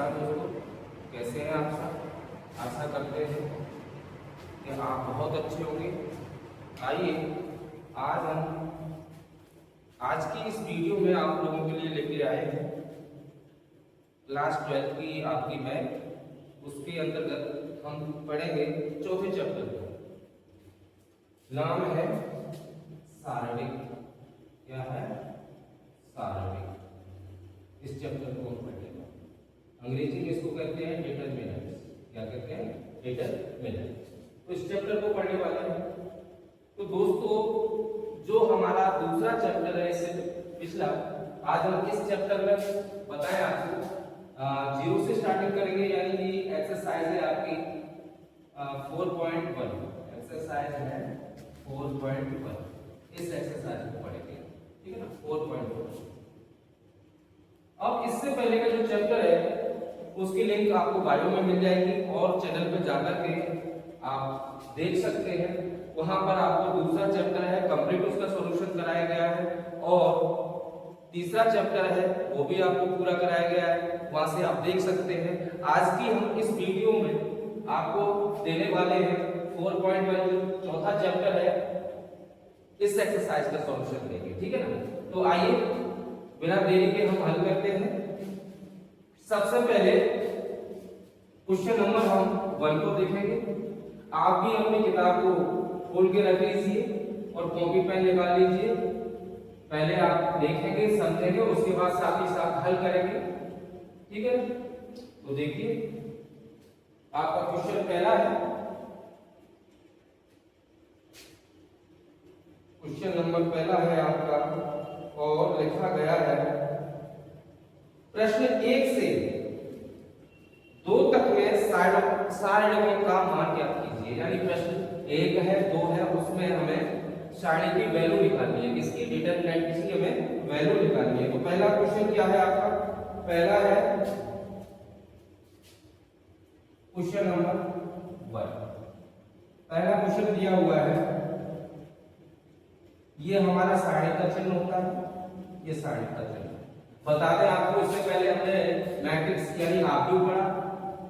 नमस्कार दोस्तों, कैसे हैं आप सब। आशा करते हैं कि आप बहुत अच्छे होंगे। आइए आज की इस वीडियो में आप लोगों के लिए लेके आए हैं क्लास 12 की आपकी मैथ। उसके अंतर्गत हम पढ़ेंगे चौथे चैप्टर का नाम है सारणिक। क्या है? सारणिक। इस चैप्टर को हम पढ़ेंगे। अंग्रेजी में इसको कहते हैं डिटरमिनेंट्स। क्या कहते हैं? डिटरमिनेंट्स। तो इस चैप्टर को पढ़ने वाले हैं। तो दोस्तों, जो हमारा दूसरा चैप्टर है इससे पिछला, आज हम इस चैप्टर में बताएं आपको 0 से स्टार्टिंग करेंगे, यानी कि एक्सरसाइज है आपकी 4.1। एक्सरसाइज है 4.1। इस एक्सरसाइज को पढ़ेंगे, ठीक है ना। 4.1। अब इससे पहले का जो चैप्टर है उसकी लिंक आपको बायो में मिल जाएगी और चैनल पे जाकर के आप देख सकते हैं। वहां पर आपको दूसरा चैप्टर है कंप्लीट, उसका सॉल्यूशन कराया गया है, और तीसरा चैप्टर है वो भी आपको पूरा कराया गया है, वहां से आप देख सकते हैं। आज की हम इस वीडियो में आपको देने वाले हैं 4.1 जो चौथा चैप्टर है, इस एक्सरसाइज का सॉल्यूशन देंगे, ठीक है ना। तो आइए बिना देरी के हम हल करते हैं। सबसे पहले क्वेश्चन नंबर हम 1 को देखेंगे। आप भी अपनी किताब को खोल के रख लीजिए और कॉपी पेन निकाल लीजिए। पहले आप देखेंगे, समझेंगे, उसके बाद साथ ही साथ हल करेंगे, ठीक है। तो देखिए, आपका क्वेश्चन पहला है, क्वेश्चन नंबर पहला है आपका, और लिखा गया है प्रश्न 1 से 2 तक में सारणिकों का मान ज्ञात कीजिए। यानी प्रश्न 1 है, 2 है, उसमें हमें सारणी की वैल्यू निकालनी है, किसकी? डिटरमिनेंट की हमें वैल्यू निकालनी है। तो पहला क्वेश्चन क्या है आपका? पहला है क्वेश्चन नंबर 1। पहला क्वेश्चन दिया हुआ है, ये हमारा सारणी का चिन्ह होता है, ये सारणी का चिन्ह। बता दें आपको, इससे पहले हमने मैट्रिक्स यानी हाफ व्यू पढ़ा।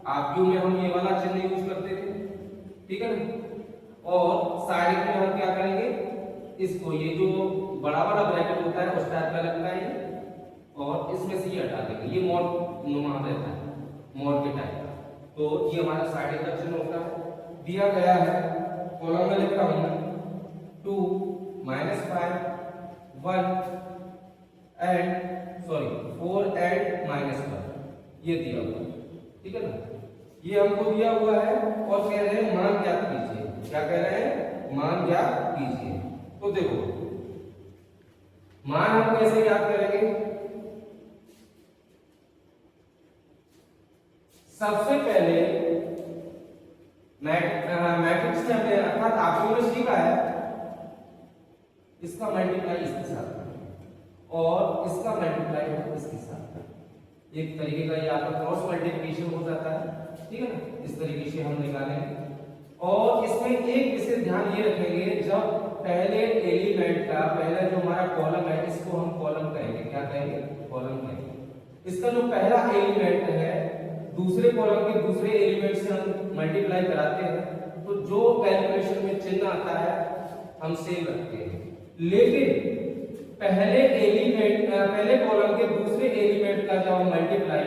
हाफ व्यू में हम ये वाला चिन्ह यूज करते थे, ठीक है ना। और सारणी में हम क्या करेंगे, इसको ये जो बड़ा वाला ब्रैकेट होता है उस टाइप का लगता है, और इसमें से ये हटा देंगे, ये मोड नुमा रहता है, मोड के टाइप का। तो ये हमारा सारणी का चिन्ह होता है। दिया गया है, कॉलम में लिख रहा हूं 2 -5 1 एंड 4 एंड -1, ये दिया हुआ है, ठीक है ना। ये हमको दिया हुआ है और कह रहे हैं मान ज्ञात कीजिए। क्या कह रहे हैं? मान ज्ञात कीजिए। तो देखो, मान हम कैसे ज्ञात करेंगे? सबसे पहले मैट्रिक्स में हमने अर्थात आपको ने सीखा है, इसका मल्टीप्लाई इसके साथ और इसका मल्टीप्लाई इसके साथ। एक तरीके का ये आपका क्रॉस मल्टीप्लिकेशन हो जाता है, ठीक है ना। इस तरीके से हम निकालेंगे, और इसमें एक विशेष ध्यान ये रखेंगे, जब पहले एलिमेंट का पहला जो हमारा कॉलम है इसको हम कॉलम कहेंगे। क्या कहेंगे? कॉलम कहेंगे। इसका जो पहला एलिमेंट है दूसरे कॉलम के दूसरे एलिमेंट से हम मल्टीप्लाई कराते हैं, तो जो कैलकुलेशन में चिन्ह आता है हम सेम रखते हैं। लेकिन पहले कॉलम के दूसरे एलिमेंट का जब हम मल्टीप्लाई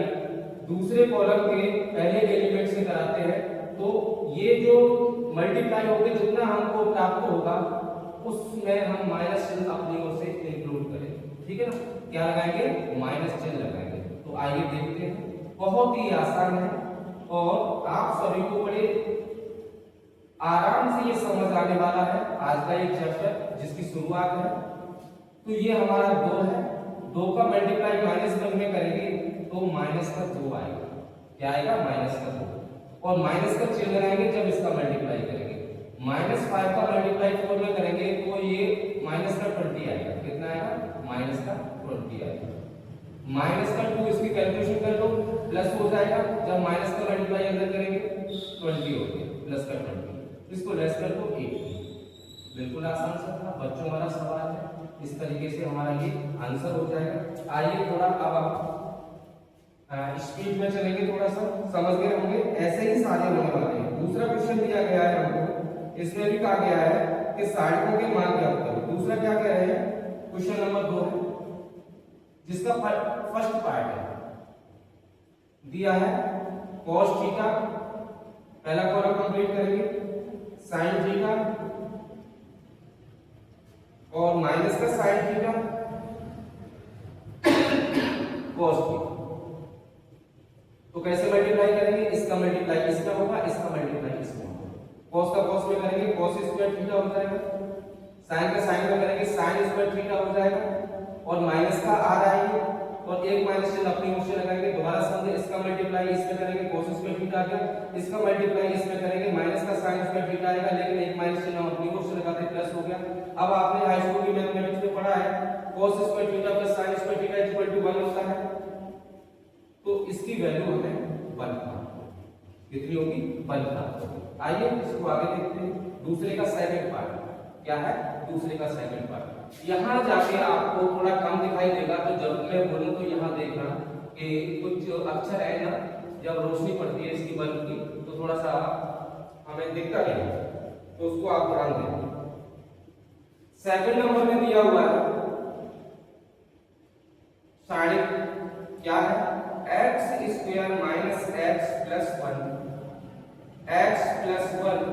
दूसरे कॉलम के पहले एलिमेंट से कराते हैं, तो ये जो मल्टीप्लाई होकर जितना हमको प्राप्त होगा उसमें हम माइनस चिन्ह अपनी ओर से इंक्लूड करेंगे, ठीक है ना। क्या लगाएंगे? माइनस चिन्ह लगाएंगे। तो आइए देखते हैं, बहुत ही आसान है और आप सभी को बड़े आराम से ये समझ आने वाला है। आज का एक चैप्टर जिसकी शुरुआत है, तो ये हमारा 2 है, 2 का मल्टीप्लाई -1 में करेंगे तो -2 आएगा। क्या आएगा? -2। और माइनस का चिन्ह लगाएंगे जब इसका मल्टीप्लाई करेंगे। -5 का मल्टीप्लाई 4 में करेंगे तो ये -20 आएगा। कितना आएगा? -20 आएगा। -2 इसकी कैलकुलेशन कर लो, प्लस हो जाएगा। जब माइनस का मल्टीप्लाई अंदर करेंगे 20 हो गया, प्लस का 20, इसको लेस कर दो 8। बिल्कुल आसान सा था, बच्चों वाला सवाल है। इस तरीके से हमारा ये आंसर हो जाएगा। आइए थोड़ा अब आप स्पीड में चलेंगे, थोड़ा सा समझ गए होंगे। ऐसे ही सारे होने वाले हैं। दूसरा क्वेश्चन दिया गया है हमको, इसमें भी कहा गया है कि साइडों के मान ज्ञात करो। दूसरा क्या कह रहे हैं, क्वेश्चन नंबर 2 है, जिसका फर्स्ट पार्ट है दिया है cos थीटा, पहला कॉलम कंप्लीट करेंगे, sin थीटा और माइनस का sin थीटा, cos थीटा। तो कैसे मल्टीप्लाई करेंगे, इसका मल्टीप्लाई इसका होगा, इसका मल्टीप्लाई इसका होगा। cos का cos में करेंगे cos स्क्वायर थीटा हो जाएगा, sin का sin में करेंगे sin स्क्वायर थीटा हो जाएगा, और माइनस का आ रहा है और एक माइनस चिन्ह अपनी ओर से लगाएंगे, दोबारा समझे, इसका मल्टीप्लाई इसमें करेंगे cos स्क्वायर थीटा आ गया, इसका मल्टीप्लाई इसमें करेंगे माइनस का sin स्क्वायर थीटा आएगा, लेकिन एक माइनस चिन्ह हम अपनी ओर से लगाते प्लस हो गया। अब आपने हाई स्कूल की मैथमेटिक्स में पढ़ा है cos square theta plus sin square theta equal to 1 होता है, तो इसकी वैल्यू हमें 1 कितनी होगी, 1 होगी। आइए इसको आगे देखते हैं। दूसरे का सेकंड पार्ट क्या है, दूसरे का सेकंड पार्ट यहां जाके आपको थोड़ा कम दिखाई देगा, तो जब मैं बोलूं तो यहां देखना कि कुछ अक्षर है ना, जब रोशनी पड़ती है इसकी बल्ब की तो थोड़ा सा हमें दिखता नहीं, तो उसको आप ध्यान दें। सेकंड नंबर में दिया हुआ है साढ़े क्या है, x square minus x plus 1, x plus 1,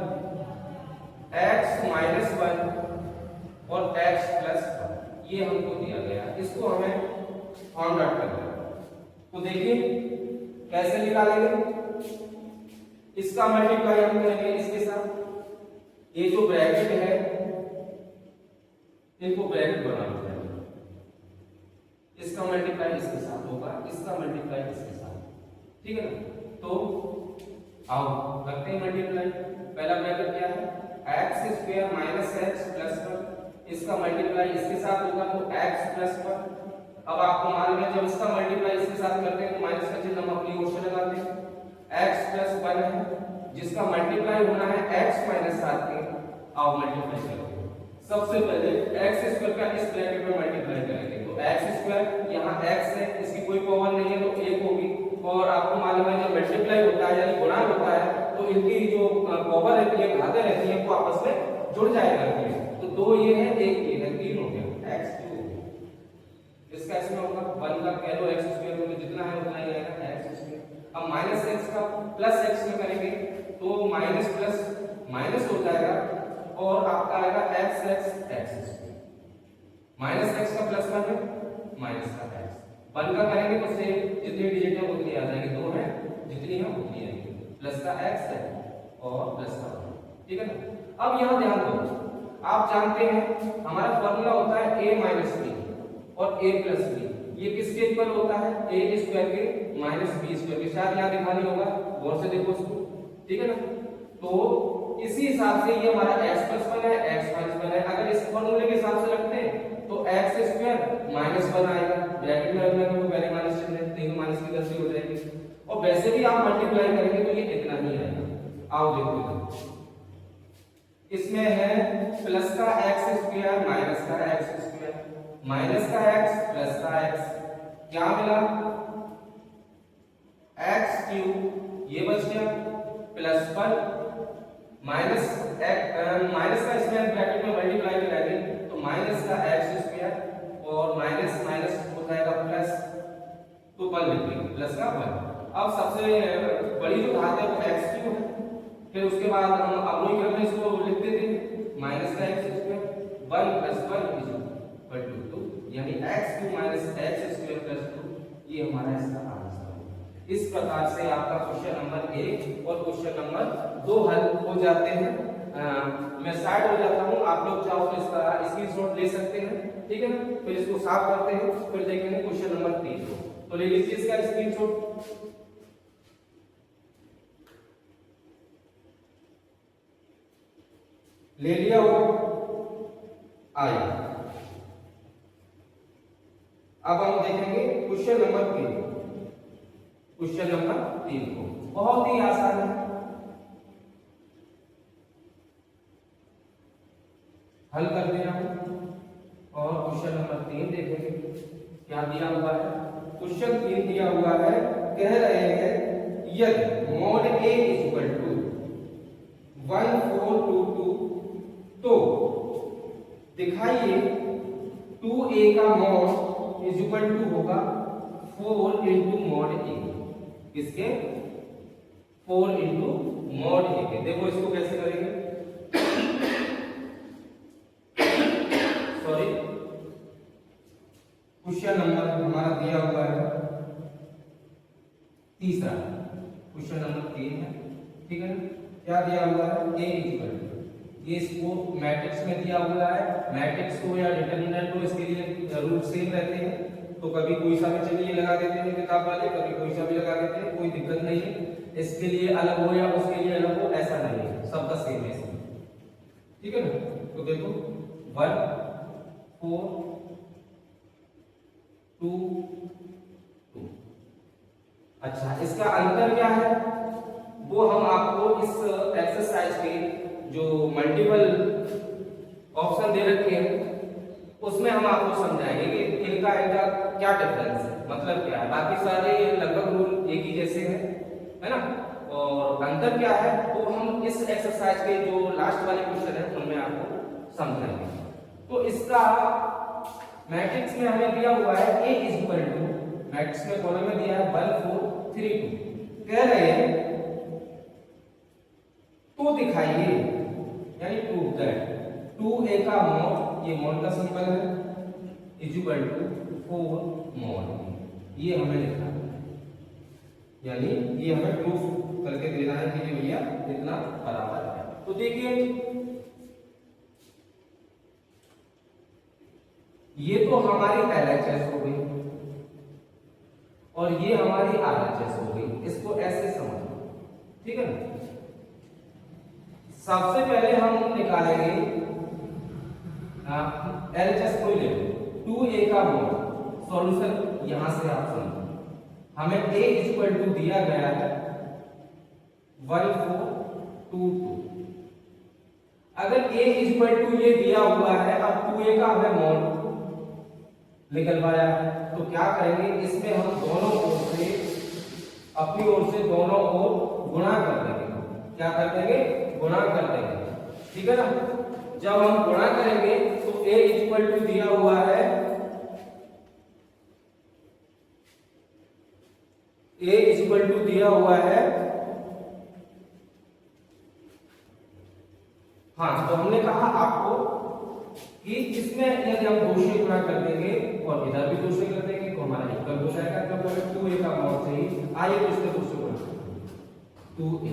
x minus 1 और x प्लस 1, ये हमको दिया गया है। इसको हमें फाउंड आउट करना है। तो देखिए कैसे निकालेंगे, इसका मल्टीप्लाई हम करेंगे इसके साथ, ये जो ब्रैकेट है इनको ब्रैकेट बनाना चाहिए, इसका मल्टीप्लाई इसके साथ होगा, इसका मल्टीप्लाई इसके साथ, ठीक है ना। तो आओ करते हैं मल्टीप्लाई। पहला ब्रैकेट क्या है, x square minus x plus 1, इसका मल्टीप्लाई इसके साथ होगा तो x प्लस 1। अब आपको मालूम है जब इसका मल्टीप्लाई इसके साथ करते हैं तो माइनस का चिन्ह हम अपनी ओर से लगाते हैं, x प्लस 1 है, जिसका मल्टीप्लाई होना है x माइनस 7 के। अब मल्टीप्लाई करते हैं, सबसे पहले x स्क्वायर का इस ब्रैकेट में मल्टीप्लाई करेंगे, तो x स्क्वायर यहाँ x है, इसकी कोई पावर नहीं है तो 1 होगी, और आपको मालूम है जब मल्टीप्लाई होता है यानी गुणा होता है तो इनकी जो पावर रहती है, घातें रहती है, वो आपस में जुड़ जाया करती है। तो 2 ये है, 1 ये है, 3 हो गया, x क्यूब हो गया। इसका इसमें होगा 1 का कह लो x स्क्वायर में जितना है उतना ही आएगा x स्क्वायर। अब माइनस x का प्लस x में करेंगे तो माइनस प्लस माइनस हो जाएगा और आपका आएगा x स्क्वायर, माइनस x का प्लस 1 है, माइनस का x 1 का करेंगे तो सेम जितनी डिजिट है उतनी आ जाएगी, 2 है जितनी है उतनी आएगी, प्लस का x है और प्लस का 1, ठीक है ना। अब यहां ध्यान दो, आप जानते हैं हमारा फॉर्मूला होता है a माइनस b और a प्लस b, ये किसके इक्वल होता है, a स्क्वायर के माइनस b स्क्वायर के। शायद यहाँ दिखा नहीं होगा, गौर से देखो इसको, ठीक है ना। तो इसी हिसाब से ये हमारा x प्लस 1 है, x माइनस 1 है। अगर इस फॉर्मूले के हिसाब से रखते हैं तो x स्क्वायर माइनस 1 आएगा, ब्रैकेट में रखना तो पहले माइनस चिन्ह है, नहीं माइनस की गलती हो जाएगी, और वैसे भी आप मल्टीप्लाई करेंगे तो ये इतना ही आएगा। आओ देखो, इसमें है प्लस का x स्क्वायर माइनस का x स्क्वायर, माइनस का x प्लस का x, क्या मिला x क्यूब, ये बच गया प्लस 1 माइनस माइनस का इसमें ब्रैकेट में मल्टीप्लाई करेंगे तो माइनस का x स्क्वायर और माइनस माइनस हो जाएगा प्लस, तो 1 लिखेंगे प्लस का 1। अब सबसे बड़ी जो घात है वो x क्यूब है, फिर उसके बाद हम अवरोही क्रम में इसको लिख देते हैं, माइनस का x square 1 plus 1 equal to 2, यानी x cube minus x square plus 2, ये हमारा इसका आंसर है। इस प्रकार से आपका क्वेश्चन नंबर 1 और क्वेश्चन नंबर 2 हल हो जाते हैं। मैं साइड हो जाता हूं, आप लोग चाहो तो इसका स्क्रीनशॉट ले सकते हैं, ठीक है ना। फिर इसको साफ करते हैं, फिर देखेंगे क्वेश्चन नंबर 3 को। तो ले लीजिए इसका स्क्रीनशॉट, ले लिया होगा। आइए अब हम देखेंगे क्वेश्चन नंबर 3, क्वेश्चन नंबर 3 को, बहुत ही आसान है, हल कर दे रहा हूं और क्वेश्चन नंबर 3 देखेंगे क्या दिया हुआ है। क्वेश्चन 3 दिया हुआ है कह रहे हैं यदि mod A is equal to 1422 तो दिखाइए 2a का मॉड इज इक्वल टू होगा 4 इंटू मॉड ए। किसके? 4 इंटू मॉड ए के। देखो इसको कैसे करेंगे, सॉरी क्वेश्चन नंबर हमारा दिया हुआ है तीसरा, क्वेश्चन नंबर 3 है, ठीक है ना। क्या दिया हुआ है? a इक्वल टू, ये इसको मैट्रिक्स में दिया हुआ है। मैट्रिक्स को या डिटरमिनेंट को इसके लिए रूल सेम रहते हैं, तो कभी कोई सा भी चलिए लगा देते हैं किताब वाले, कभी कोई सा भी लगा देते हैं, कोई दिक्कत नहीं है। इसके लिए अलग हो या उसके लिए अलग हो ऐसा नहीं है, सबका सेम है इसमें, ठीक है ना। तो देखो 1 4 2 2। अच्छा, इसका अंतर क्या है वो हम आपको इस एक्सरसाइज के जो मल्टीपल ऑप्शन दे रखे हैं उसमें हम आपको समझाएंगे कि इनका क्या डिफरेंस है, मतलब क्या है। बाकी सारे लगभग रूल एक ही जैसे हैं, है ना, और अंतर क्या है वो हम इस एक्सरसाइज के जो लास्ट वाले क्वेश्चन है उनमें आपको समझाएंगे। तो इसका मैट्रिक्स में हमें दिया हुआ है a is equal to, matrix में कॉलम में दिया है 1 4 3 2। कह रहे हैं तो दिखाइए, यानी प्रूव दैट 2a का मॉड, ये मॉड का सिंबल है, इज इक्वल टू 4 मॉड। ये हमें लिखना है, यानी ये हमें प्रूफ करके देना है कि भैया इतना बराबर है। तो देखिए ये तो हमारी LHS हो गई और ये हमारी RHS हो गई, इसको ऐसे समझो, ठीक है ना। सबसे पहले हम निकालेंगे LHS को ले लो, 2a का मॉड। सॉल्यूशन यहां से आप समझो, हमें a इज इक्वल टू दिया गया है 1422। अगर a इज इक्वल टू ये दिया हुआ है, अब 2a का हमें मॉड निकलवाया है, तो क्या करेंगे, इसमें हम दोनों ओर से, अपनी ओर से दोनों ओर गुणा कर देंगे। क्या कर देंगे? गुणा कर देंगे, ठीक है ना। जब हम गुणा करेंगे तो a इक्वल टू दिया हुआ है, a इक्वल टू दिया हुआ है, हाँ, तो हमने कहा आपको कि इसमें यदि हम 2 से गुणा कर देंगे और इधर भी 2 से कर देंगे तो हमारा इक्वल हो जाएगा। जब हमें 2a का मॉड चाहिए, आइए तो इसमें 2 से गुणा 2a,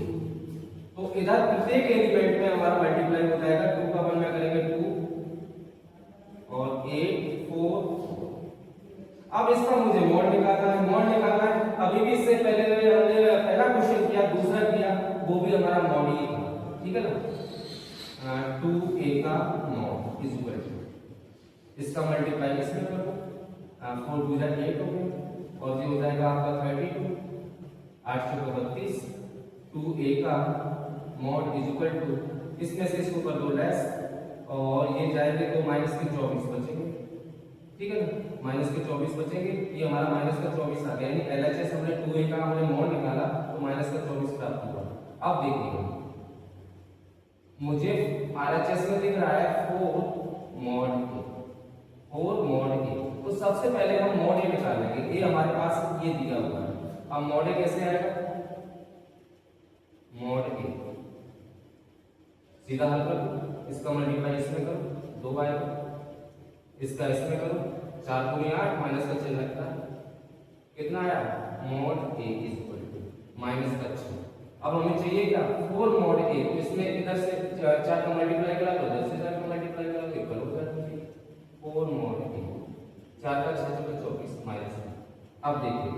तो इधर प्रत्येक एलिमेंट में हमारा मल्टीप्लाई हो जाएगा। 2 का 1 में करेंगे 2 और 8 4। अब इसका मुझे मॉड निकालना है, मॉड निकालना है। अभी भी इससे पहले हमने पहला क्वेश्चन किया, दूसरा किया, वो भी हमारा मॉड ही था, ठीक है ना। 2a का मॉड इज इक्वल टू, इसका मल्टीप्लाई इसमें करो, 4 2 8 हो गया और ये हो जाएगा आपका 32, 8 4 32। 2a का मॉड इज इक्वल टू, इसमें से इसको कर दो लेस और ये जाएंगे तो माइनस के 24 बचेंगे, ठीक है ना। माइनस के 24 बचेंगे, ये हमारा माइनस का 24 आ गया, यानी LHS हमने 2a का हमने मॉड निकाला तो माइनस का 24 प्राप्त हुआ। अब देखिए मुझे RHS में दिख रहा है 4 मॉड a, 4 मॉड a। तो सबसे पहले हम मॉड a निकालेंगे, a हमारे पास ये दिया हुआ है। अब मॉड a कैसे आएगा? मॉड a सीधा हल करो, इसका मल्टीप्लाई इसमें करो, 2 आएगा, इसका इसमें करो, 4 दूनी 8, माइनस का चिन्ह लगता है, कितना आया? Mod a is equal to minus का चिन्ह। अब हमें चाहिए क्या? 4 मॉड a, तो इसमें इधर से 4 का मल्टीप्लाई करा लो, इधर से 4 का मल्टीप्लाई करा लो, इक्वल हो जाएगा 4 मॉड a, 4 का 6 24 माइनस। अब देखिए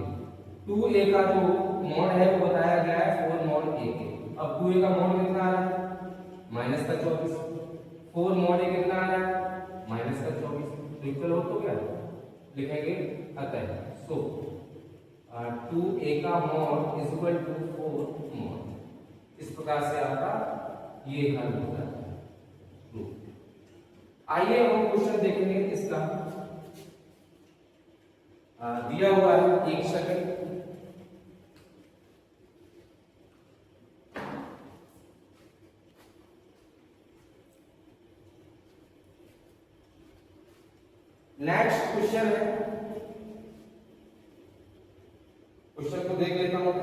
2a का जो मॉड है वो बताया गया है 4 मॉड a के। अब 2a का मॉड कितना आ रहा है? माइनस का 24। 4 मॉड a कितना आ रहा है? माइनस का 24। तो इक्वल हो तो क्या लिखेंगे? अतः सो 2a का mod is equal to 4 mod. इस प्रकार से आपका ये हल हो जाता है। आइए हम क्वेश्चन देखेंगे इसका। दिया हुआ है 1 सेकंड, नेक्स्ट क्वेश्चन है, क्वेश्चन को देख लेता हूं।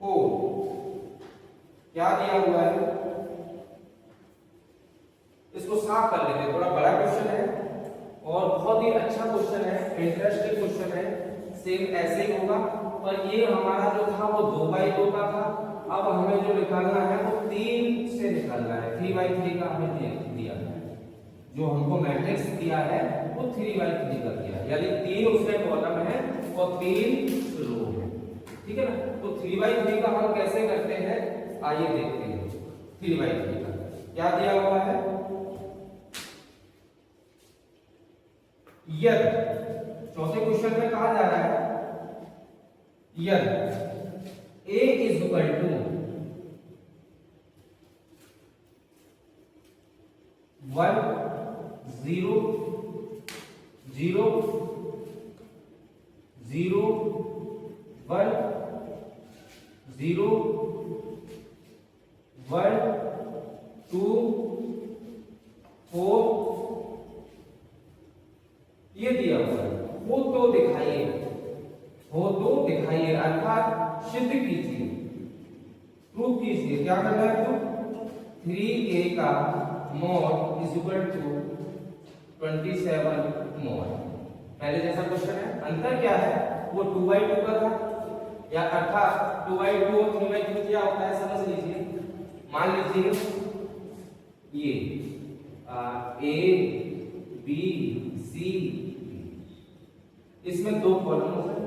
ओ क्या दिया हुआ है, इसको साफ कर लेते हैं। थोड़ा बड़ा क्वेश्चन है और बहुत ही अच्छा क्वेश्चन है, इंटरेस्टिंग क्वेश्चन है। सेम ऐसे ही होगा, पर ये हमारा जो था वो 2x2 का था। अब हमें जो निकालना है वो 3 से निकालना है। 3x3 का हमें दिया है, जो हमको मैट्रिक्स दिया है वो 3x3 का दिया है, यानी 3 उसमें कॉलम है और 3 रो है। ठीक है ना। तो 3x3 का हम कैसे करते हैं, आइए देखते हैं। 3x3 का क्या दिया हुआ है, यदि चौथे क्वेश्चन में कहा जा रहा है यदि a इज इक्वल टू 1 0 0 0 1 0 1 2 4 ये दिया हुआ है, वो तो दिखाइए, हो तो दिखाइए, अर्थात सिद्ध कीजिए, प्रूव कीजिए। क्या करना है तो 3a का mod is equal to 27 mod. पहले जैसा क्वेश्चन है, अंतर क्या है, वो 2x2 का था, या अर्थात 2x2 और 3x3 क्या होता है समझ लीजिए। मान लीजिए ये a b c, इसमें 2 कॉलम हो गए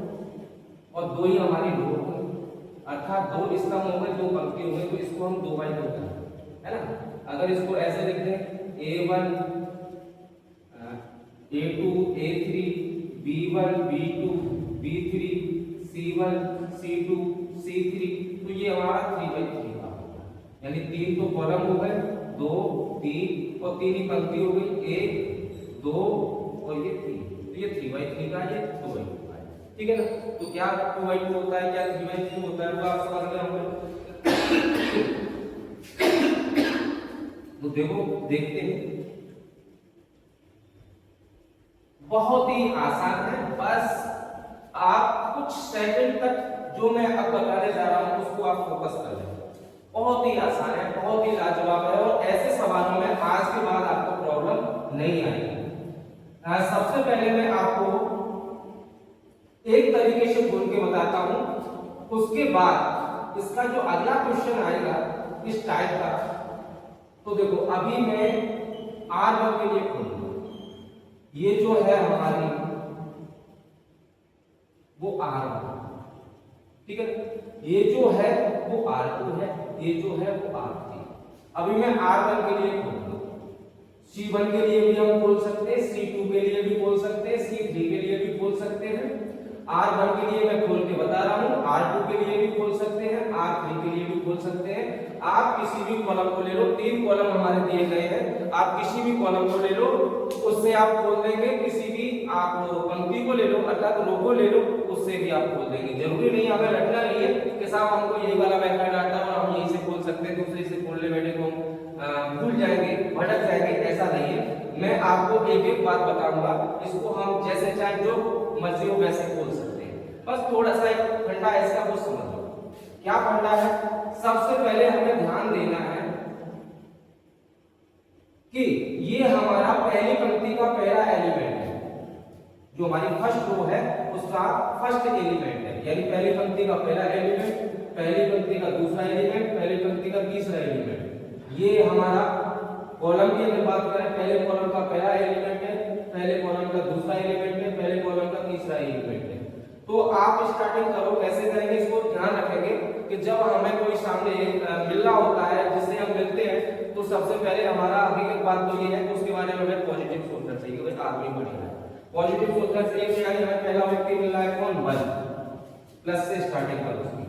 और 2 ही हमारी रो हो गई, अर्थात 2 स्तंभ हो गए, 2 पंक्ति हो गई, तो इसको हम 2x2 करें, है ना। अगर इसको ऐसे लिख दें a1 a2 a3 b1 b2 b3 c1 c2 c3, तो ये हमारा 3x3 का होगा, यानी 3 तो कॉलम हो गए, 2 3 और 3 ही पंक्ति हो गई, 1 2 और ये 3, तो ये 3x3 का, ये 2x2 का है। ठीक है ना। तो क्या 2x2 होता है, क्या 3x3 होता है, तो आप समझ गए होंगे। तो देखो देखते हैं, बहुत ही आसान है, बस आप कुछ सेकंड तक जो मैं अब बताने जा रहा हूं उसको आप फोकस कर लें। बहुत ही आसान है, बहुत ही लाजवाब है, और ऐसे सवालों में आज के बाद आपको प्रॉब्लम नहीं आएगी। सबसे पहले मैं आपको एक तरीके से बोल के बताता हूं, उसके बाद इसका जो अगला क्वेश्चन आएगा इस टाइप का, तो देखो अभी मैं R1 के लिए खोलूंगा, ये जो है हमारी वो R1, ठीक है, ये जो है वो R2 है, ये जो है वो R3। अभी मैं R1 के लिए खोलूंगा, C1 के लिए भी हम खोल सकते हैं, C2 के लिए भी खोल सकते हैं, C3 के लिए भी खोल सकते हैं। R1 के लिए मैं खोल के बता रहा हूं, R2 के लिए भी खोल सकते हैं, R3 के लिए भी खोल सकते हैं। आप किसी भी कॉलम को ले लो, 3 कॉलम हमारे दिए गए हैं, आप किसी भी कॉलम को ले लो, उससे आप खोल देंगे। किसी भी आप पंक्ति को ले लो, अर्थात रो को ले लो, उससे भी आप खोल देंगे। जरूरी नहीं हमें रटना नहीं है कि साहब हमको यही वाला मेथड आता है और हम यहीं से खोल सकते हैं, दूसरे से खोलने बैठे को भूल जाएंगे, भटक जाएंगे, ऐसा नहीं है। मैं आपको एक एक बात बताऊंगा, इसको हम जैसे चाहे जो मर्जी हो वैसे खोल सकते हैं। बस थोड़ा सा एक फंडा है इसका, वो समझ लो। क्या फंडा है, सबसे पहले हमें ध्यान देना है कि ये हमारा पहली पंक्ति का पहला एलिमेंट है, जो हमारी फर्स्ट रो है उसका फर्स्ट एलिमेंट है, यानी पहली पंक्ति का पहला एलिमेंट, पहली पंक्ति का दूसरा एलिमेंट, पहली पंक्ति का तीसरा एलिमेंट। ये हमारा कॉलम की अगर बात करें, पहले कॉलम का पहला एलिमेंट है, पहले कॉलम का दूसरा एलिमेंट है, पहले कॉलम का तीसरा एलिमेंट है। तो आप स्टार्टिंग करो, कैसे करेंगे इसको ध्यान रखेंगे कि जब हमें कोई सामने मिलना होता है, जिससे हम मिलते हैं, तो सबसे पहले हमारा अभी एक बात तो ये है कि उसके बारे में हमें पॉजिटिव सोचना चाहिए, भाई आदमी बढ़िया है, पॉजिटिव सोचना चाहिए कि यानी हमें पहला व्यक्ति मिल रहा है कौन, 1, प्लस से स्टार्टिंग करो उसकी।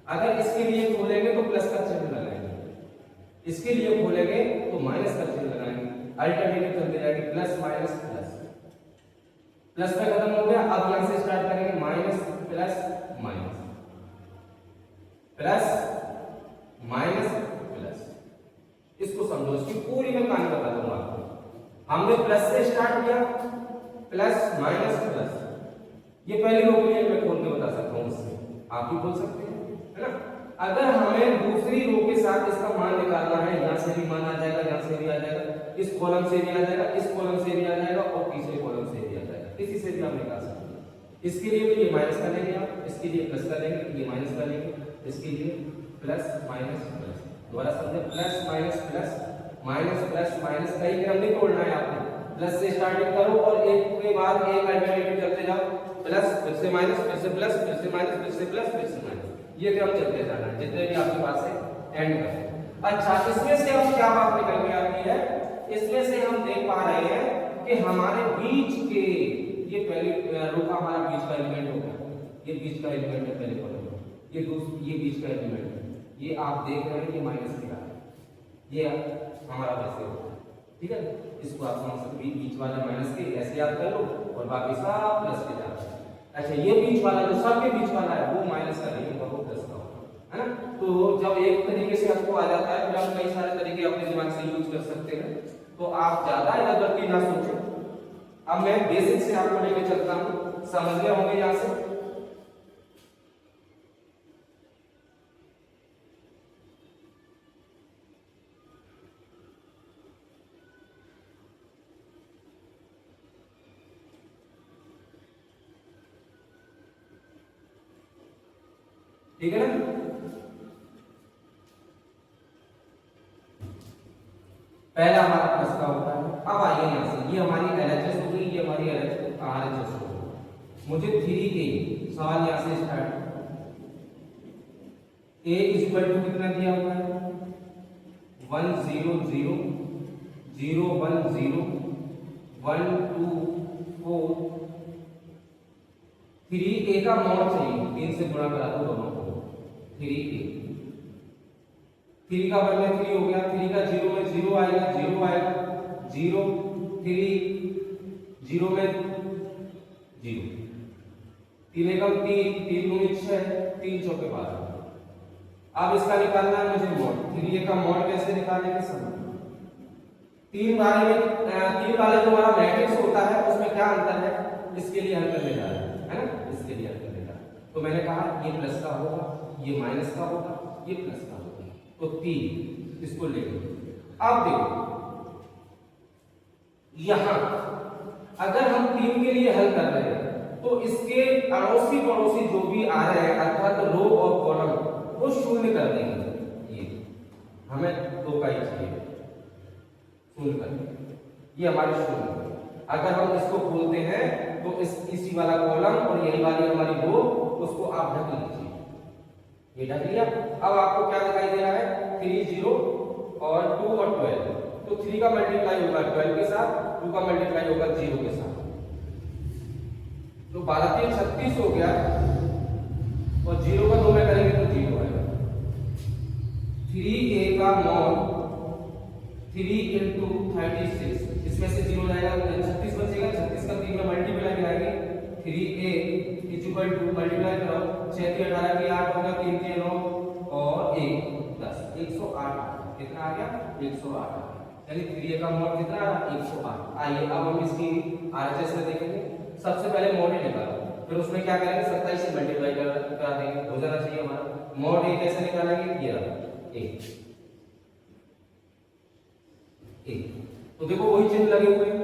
अगर इसके लिए खोलेंगे तो प्लस का चिन्ह लगाएंगे, इसके लिए खोलेंगे तो माइनस का चिन्ह लगाएंगे, अल्टरनेटिव चलते जाएंगे, प्लस माइनस प्लस, प्लस पे खत्म हो गया। अब यहां से स्टार्ट करेंगे, minus plus minus, plus minus plus, इसको समझो, इसकी पूरी मैं कहानी बता दूंगा आपको। हमने प्लस से स्टार्ट किया, प्लस माइनस प्लस, ये पहली रो के लिए मैं खोल के बता सकता हूँ, इससे आप भी बोल सकते हैं, है ना। अगर हमें दूसरी रो के साथ इसका मान निकालना है, यहाँ से भी मान आ जाएगा, यहाँ से भी आ जाएगा, इस कॉलम से भी आ जाएगा, इस कॉलम से भी आ जाएगा और तीसरे कॉलम से भी आ जाएगा, किसी से भी आप निकाल सकते हैं। इसके लिए भी ये माइनस का लेंगे आप, इसके लिए प्लस का लेंगे, ये माइनस का लेंगे, इसके लिए प्लस माइनस प्लस, दोबारा समझे, plus minus plus, minus plus minus, कई क्रम नहीं तोड़ना है आपने, प्लस से स्टार्टिंग करो और एक के बाद एक अल्टरनेटिव चलते जाओ, प्लस फिर से माइनस, फिर से प्लस, फिर से माइनस, फिर से प्लस, फिर से माइनस, ये क्रम चलते जाना है जितने भी आपके पास है एंड कर। अच्छा, इसमें से अब क्या बात निकल के आती है, इसमें से हम देख पा रहे हैं कि हमारे बीच के, ये पहली रो का हमारा बीच का एलिमेंट हो गया, ये बीच का एलिमेंट है पहले कॉलम में, ये बीच का एलिमेंट है, ये आप देख रहे हैं कि माइनस के है, ये हमारा वैसे होगा, ठीक है। इसको आप समझ सकते, बीच वाला माइनस के ऐसे याद कर लो और बाकी सब प्लस के जाते हैं। अच्छा, ये बीच वाला जो सबके बीच वाला है वो माइनस का नहीं होगा, वो प्लस का होगा, है ना। तो जब एक तरीके से आपको आ जाता है, फिर आप कई सारे तरीके अपने दिमाग से यूज कर सकते हैं, तो आप ज्यादा इधर की ना सोचें। अब मैं बेसिक से आपको लेके चलता हूँ, समझ गए होंगे यहाँ से। ठीक है ना। पहला हमारा प्लस का होता है। अब आइए यहां से, ये हमारी LHS हो गई, ये हमारी RHS हो गई। मुझे 3a सवाल यहां से स्टार्ट, a इक्वल टू कितना दिया हुआ है, 1 0 0 0 1 0 1 2 4, 3a का मॉड चाहिए, 3 से गुणा करा दो दोनों को, 3a, 3 का वर्ग में 3 हो गया, 3 का 0 में 0 आएगा, 0 आएगा, 0 3 0 में 0, 3 एकम 3, 3 दूनी 6, 3 चौके 12। अब इसका निकालना है मुझे मॉड, 3a का मॉड कैसे निकालेंगे समझ। 3 वाले जो हमारा मैट्रिक्स होता है उसमें क्या अंतर है, इसके लिए हल करने जा रहे हैं, है ना, इसके लिए हल करने जा रहे हैं। तो मैंने कहा ये प्लस का होगा, ये माइनस का होगा, ये प्लस का होगा, तो 3 इसको ले लो। अब देखो यहां अगर हम 3 के लिए हल कर रहे हैं तो इसके अड़ोसी पड़ोसी जो भी आ रहे हैं अर्थात रो और कॉलम वो शून्य कर देंगे, ये हमें दो का ही चाहिए, शून्य कर देंगे, ये हमारी शून्य। अगर हम इसको खोलते हैं तो इसी वाला कॉलम और यही वाली हमारी रो, उसको आप ढक लीजिए, ये ढक लिया। अब आपको क्या दिखाई दे रहा है, 3 0 और 2 और 12, तो 3 का मल्टीप्लाई होगा 12 के साथ, 2 का मल्टीप्लाई होगा 0 के साथ, तो 12 3 36 हो गया, और 0 का 2 में करेंगे तो 0 आएगा। 3a का मॉड 3 into 36, इसमें से 0 जाएगा तो 36 बचेगा, 36 का 3 में मल्टीप्लाई कराएंगे, 3a इक्वल टू मल्टीप्लाई करो, 6 3 18 की 8 होगा, 3 3 9 और 1 10, 108 कितना आ गया, 108, यानी 3a का मॉड कितना आ रहा, 108। आइए अब हम इसकी RHS में देखेंगे। सबसे पहले मॉड ही निकालो, फिर उसमें क्या करेंगे, 27 से मल्टीप्लाई करा देंगे, हो जाना चाहिए हमारा। मॉड a कैसे निकालेंगे, ये रहा a, तो देखो वही चिन्ह लगे हुए हैं,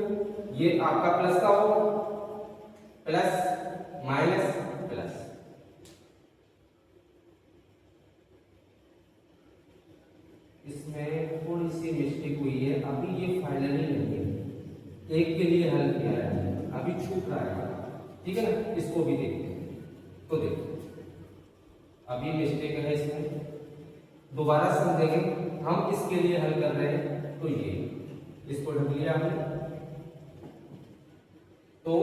ये आपका प्लस का होगा, प्लस माइनस प्लस, इसमें थोड़ी सी मिस्टेक हुई है, अभी ये फाइनली नहीं है, एक के लिए हल किया है, अभी छूट रहा है, ठीक है ना, इसको भी देखते हैं। तो देखो अभी मिस्टेक है इसमें, दोबारा समझेंगे। हम इसके लिए हल कर रहे हैं, तो ये इसको ढक लिया हमने, तो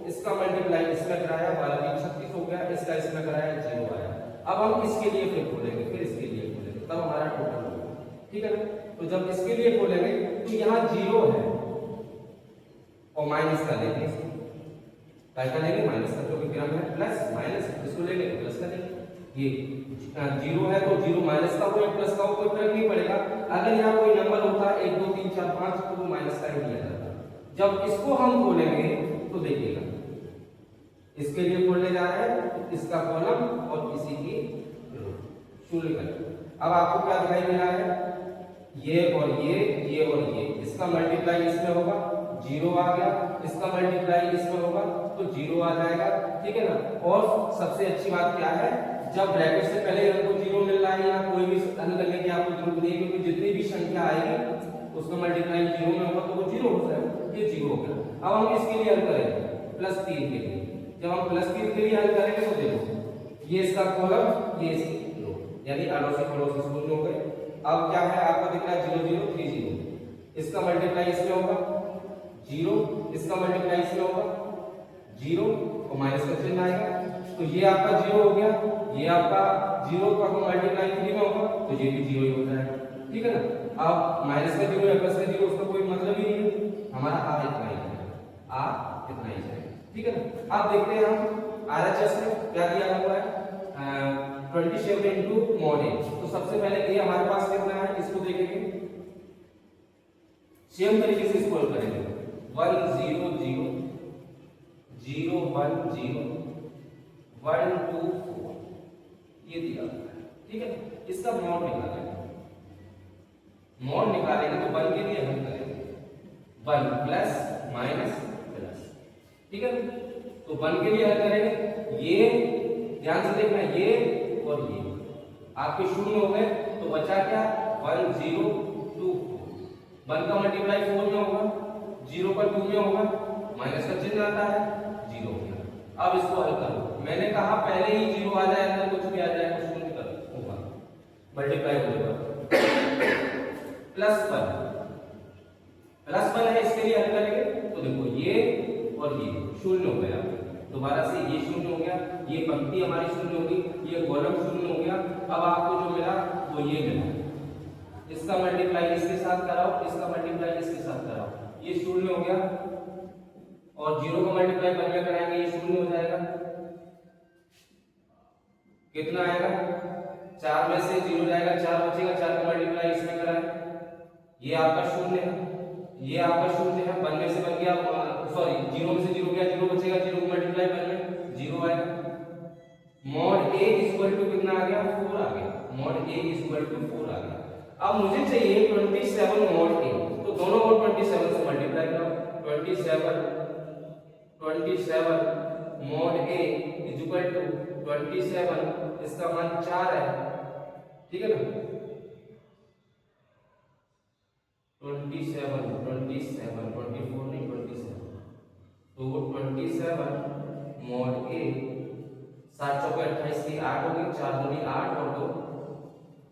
इसका मल्टीप्लाई इसमें कराया, 12 3 36 हो गया, इसका इसमें कराया 0 आया। अब हम इसके लिए फिर खोलेंगे, फिर इसके लिए खोलेंगे, तब हमारा टोटल होगा, ठीक है ना। तो जब इसके लिए खोलेंगे तो यहाँ 0 है और माइनस का लेंगे, क्या लेंगे, माइनस का, क्योंकि क्रम है प्लस माइनस, इसको लेंगे तो प्लस का लेंगे, ये जीरो है तो जीरो माइनस का हो या प्लस का हो कोई फर्क नहीं पड़ेगा। अगर यहाँ कोई नंबर होता 1 2 3 4 5 तो वो माइनस का ही दिया जाता। जब इसको हम खोलेंगे तो देखिएगा इसके लिए खोलने जा रहे हैं इसका कॉलम और इसी की रो शून्य कर। अब आपको क्या दिखाई दे रहा है ये और ये इसका मल्टीप्लाई इसमें होगा जीरो आ गया, इसका मल्टीप्लाई इसमें होगा तो जीरो आ जाएगा, ठीक है ना। और सबसे अच्छी बात क्या है जब ब्रैकेट से पहले हमको जीरो मिल रहा है या कोई भी हल करने की आपको जरूरत नहीं है क्योंकि जितनी भी संख्या आएगी उसका मल्टीप्लाई जीरो में होगा तो वो जीरो हो जाएगा, ये जीरो हो गया। अब हम इसके लिए हल करेंगे प्लस 3 के लिए। जब हम प्लस 3 के लिए हल करेंगे तो देखो ये इसका कॉलम ये इसकी रो यानी अड़ोसी पड़ोसी शून्य हो गए। अब क्या है आपको दिख रहा है 0 0 3 0, इसका मल्टीप्लाई इसमें होगा जीरो, इसका मल्टीप्लाई इसमें होगा जीरो और माइनस का चिन्ह आएगा तो ये आपका जीरो हो गया, ये आपका जीरो का मल्टीप्लाई 3 में होगा तो ये भी जीरो ही हो जाएगा, ठीक है ना। अब माइनस का जीरो या प्लस का जीरो उसका कोई मतलब ही नहीं है, हमारा आ इतना ही है, आ इतना ही है, ठीक है ना। अब देखते हैं हम आरएचएस में क्या दिया हुआ है 27 into mod a। तो सबसे पहले ये हमारे पास कितना है इसको देखेंगे, सेम तरीके से इसको हल करेंगे 1 0 0 0 1 0 1 2 4 ये दिया हुआ है, ठीक है। इसका मॉड निकालेंगे, मॉड निकालेंगे तो 1 के लिए हल करेंगे 1 प्लस माइनस प्लस, ठीक है। तो 1 के लिए हल करेंगे ये ध्यान से देखना ये और ये आपके शून्य हो गए तो बचा क्या 1 0 2 4। 1 का मल्टीप्लाई 4 में होगा, 0 का 2 में होगा, माइनस का चिन्ह आता है 0 हो गया। अब इसको हल करो, मैंने कहा पहले ही 0 आ जाए अंदर कुछ भी आ जाए तो शून्य कर होगा मल्टीप्लाई होगा प्लस 1 है इसके लिए हल करेंगे तो देखो ये और ये शून्य हो गया, दोबारा से ये शून्य हो गया, ये पंक्ति हमारी शून्य होगी, ये कॉलम शून्य हो गया। अब आपको जो मिला वो ये मिला, इसका मल्टीप्लाई इसके साथ कराओ, इसका मल्टीप्लाई इसके साथ कराओ, ये शून्य हो गया और जीरो का मल्टीप्लाई बाद में कराएंगे ये शून्य हो जाएगा, कितना आएगा 4 में से 0 जाएगा 4 बचेगा, 4 का मल्टीप्लाई इसमें कराएं ये आपका शून्य है, ये आपका शून्य है, 1 में से बन गया सॉरी 0 में से 0 गया 0 बचेगा, 0 को मल्टीप्लाई करने 0 आएगा। मॉड a इक्वल टू कितना आ गया 4 आ गया, मॉड a इक्वल टू 4 आ गया। अब मुझे चाहिए 27 मॉड a, तो दोनों को 27 से मल्टीप्लाई करो 27 मॉड a इक्वल टू 27 इसका मान 4 है, ठीक है ना। 27 24 नहीं 27 तो वो 27 मॉड a 7 चौके 28 की 8 होगी, 4 दूनी 8 और 2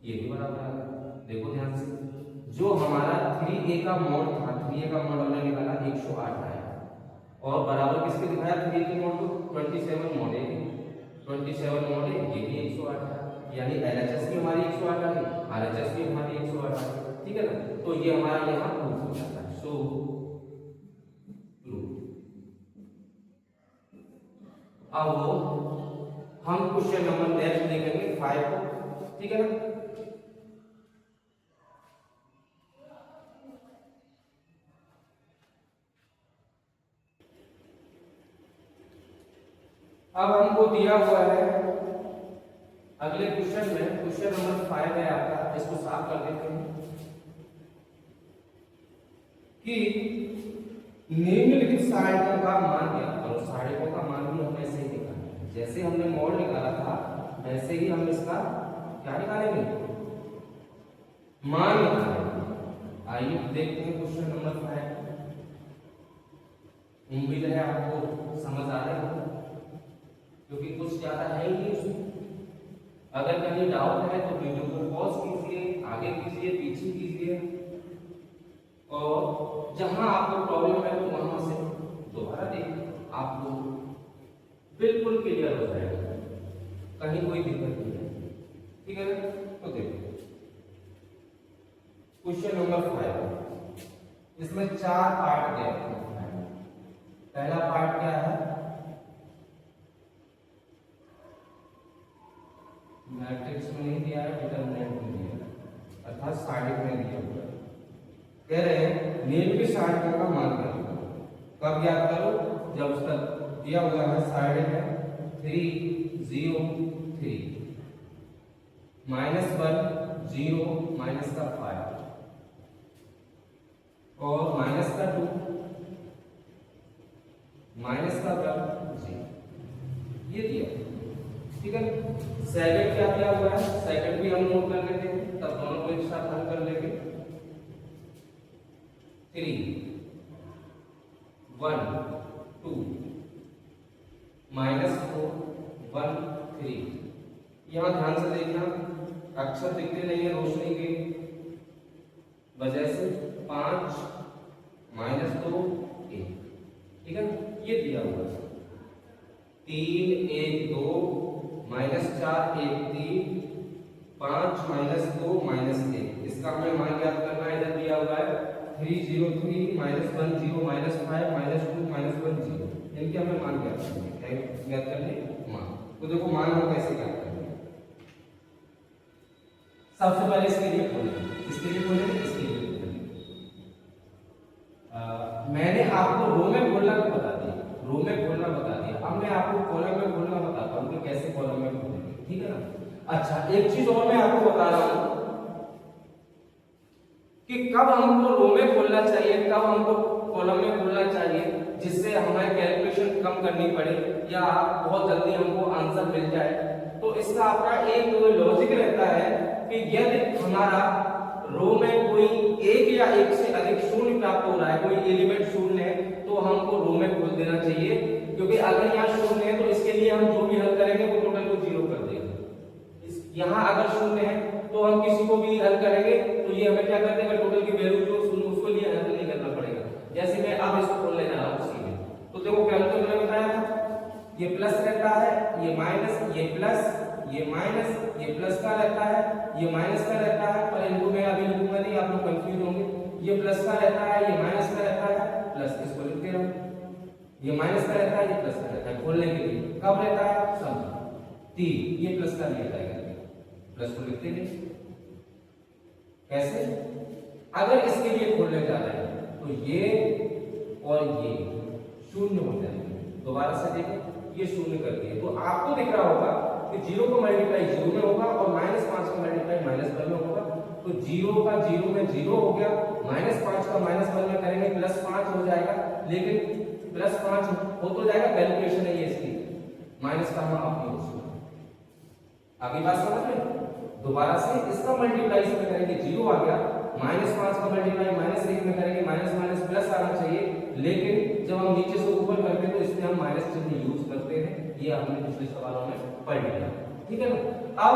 ये भी बराबर आ गया। देखो ध्यान से जो हमारा 3a का मॉड था 3a का मॉड हमने निकाला 108 आया और बराबर किसके दिखाया 3a के मॉड को 27 मॉड a 27 मॉड a ये भी 108 है, यानी LHS भी हमारी 108 आ गई, RHS भी हमारी 108 आ गई, ठीक है ना। तो ये हमारा यहाँ प्रूफ हो जाता है, सो प्रूफ। अब हम क्वेश्चन नंबर नेक्स्ट देखेंगे 5 को, ठीक है ना। अब हमको दिया हुआ है अगले क्वेश्चन में, क्वेश्चन नंबर 5 है आपका, इसको साफ कर देते हैं कि निम्नलिखित सहायकों का मान ज्ञात करो। सहायकों का मान भी हमें ऐसे ही निकालना है, जैसे हमने मॉड निकाला था वैसे ही हम इसका क्या निकालेंगे मान निकालेंगे। आइए देखते हैं क्वेश्चन नंबर 5। उम्मीद है आपको समझ आ रहा है क्योंकि कुछ ज्यादा है ही नहीं उसमें। अगर कहीं डाउट है तो वीडियो को पॉज कीजिए, आगे कीजिए, पीछे कीजिए और जहां आपको प्रॉब्लम है तो वहां से दोबारा देखिए, आपको बिल्कुल क्लियर हो जाएगा, कहीं कोई दिक्कत नहीं है, ठीक है ना। तो देखिए क्वेश्चन नंबर 5, इसमें 4 पार्ट दिए हैं। पहला पार्ट क्या है मैट्रिक्स में नहीं दिया है, डिटरमिनेंट में दिया है, अर्थात साइड में दिया हुआ है। कह रहे हैं निम्नलिखित साइड का मान करो। कब ज्ञात करो? जब उसका दिया हुआ है साइड है 3 0 3 -1 0 माइनस का 5 और माइनस का 2 माइनस का 0, ये दिया। ठीक है, सेकंड क्या दिया हुआ है? सेकंड भी हम नोट कर लेते हैं, तब दोनों को एक साथ हल कर लेंगे। 3 1 2 -4 1 3। यहां ध्यान से देखना, अक्षर दिखते नहीं है रोशनी की वजह से। 5 -2 1, ठीक है, ये दिया हुआ है। 3 1 2 -4 1 3 5 -2 -1। इसका हमें मान ज्ञात करना है। इधर दिया हुआ है 3 0 3 -1 0 -5 -2 -1 0। इनके हमें मान ज्ञात करने हैं। ज्ञात करने मान, तो देखो मान हम कैसे ज्ञात करेंगे। सबसे पहले इसके लिए खोलेंगे, इसके लिए खोलेंगे, इसके लिए खोलेंगे। मैंने आपको रो में खोलना बता दिया, रो में खोलना बता दिया। अब मैं आपको कॉलम में खोलना बताता हूँ कि कैसे कॉलम में खोलेंगे। ठीक है ना। अच्छा, एक चीज और मैं आपको बता रहा हूँ कि कब हमको रो में खोलना चाहिए, कब हमको कॉलम में खोलना चाहिए, जिससे हमें कैलकुलेशन कम करनी पड़े या बहुत जल्दी हमको आंसर मिल जाए। तो इसका आपका एक लॉजिक रहता है कि यदि हमारा रो में कोई एक या एक से अधिक शून्य प्राप्त हो रहा है, कोई एलिमेंट शून्य है, तो हमको रो में खोल देना चाहिए। क्योंकि अगर यहाँ शून्य है तो इसके लिए हम जो भी हल करेंगे वो टोटल को 0 कर देंगे। यहाँ अगर शून्य है तो हम किसी को भी हल करेंगे तो ये हमें क्या कर देगा, टोटल की वैल्यू जो शून्य उसको लिए हल नहीं करना पड़ेगा। जैसे मैं अब इसको खोल ले जा रहा हूँ सीधे, तो देखो क्या मैंने बताया था, ये प्लस रहता है, ये माइनस, ये प्लस, ये माइनस, ये प्लस का रहता है, ये माइनस का रहता है। पर इनको मैं अभी लिखूंगा नहीं, आप लोग कंफ्यूज होंगे। ये प्लस का रहता है, ये माइनस का रहता है, प्लस इसको लिखते रहो। ये माइनस का रहता है, ये प्लस का रहता है। खोलने के लिए कब रहता है? सब 3, ये प्लस का लिया जाएगा, प्लस को लिखते नहीं। कैसे? अगर इसके लिए खोलने जा रहे हैं तो ये और ये शून्य हो जाएंगे। दोबारा से देखें, ये शून्य कर दिए तो आपको दिख रहा होगा कि 0 को मल्टीप्लाई 0 में होगा और -5 का मल्टीप्लाई -1 में होगा। तो 0 का 0 में 0 हो गया, -5 का -1 में करेंगे +5 हो जाएगा। लेकिन +5 हो तो जाएगा, कैलकुलेशन है ये इसकी, माइनस का हम अपनी उसमें आगे बात समझ में। दोबारा से इसका मल्टीप्लाई इसमें करेंगे, 0 आ गया, -5 का मल्टीप्लाई -1 में करेंगे, माइनस प्लस आना चाहिए। लेकिन जब हम नीचे से ऊपर करते हैं तो इसमें हम माइनस चिन्ह यूज करते हैं। ये हमने पिछले सवालों में पढ़ लिया। ठीक है ना। अब